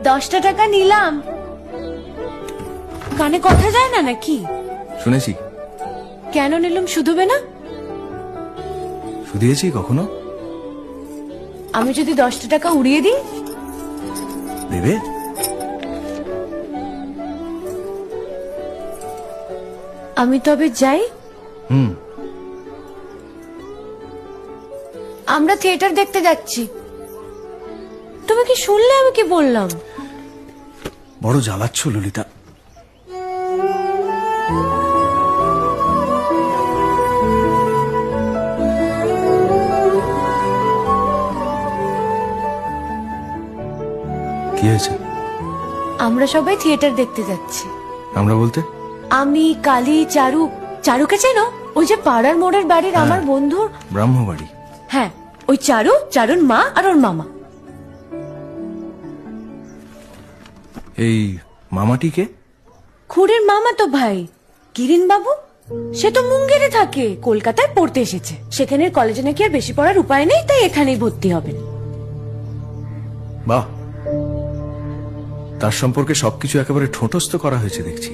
10টা টাকা নিলাম। কানে কথা যায় না নাকি? শুনেছি। কেন নিলাম? শুধুবে না? শুধিয়েছি কখনো? আমি যদি 10টা টাকা উড়িয়ে দিই? দেবে? আমি তবে যাই। আমরা থিয়েটার দেখতে যাচ্ছি। তুমি কি শুনলে আমি কি বললাম? বড় জ্বালাচ্ছ ললিতা। কি হয়েছে? আমরা সবাই থিয়েটার দেখতে যাচ্ছি। আমরা বলতে? আমি, কালী, চারু। চারুকে চেনো? ওই যে পাড়ার মোড়ের বাড়ির আমার বন্ধুর ব্রাহ্মবাড়ি। হ্যাঁ, ওই চারু, চারুর মা আর ওর মামা। এই মামাটিকে? খুড়ের মামা তো ভাই, কিরিন বাবু। সে তো মুঙ্গেরে থাকে, কলকাতায় পড়তে এসেছে। সেখানের কলেজে নাকি আর বেশি পড়ার উপায় নেই, তাই এখানেই ভর্তি হবেন। বাহ, তার সম্পর্কে সবকিছু একেবারে ঠোঁটস্থ করা হয়েছে দেখছি।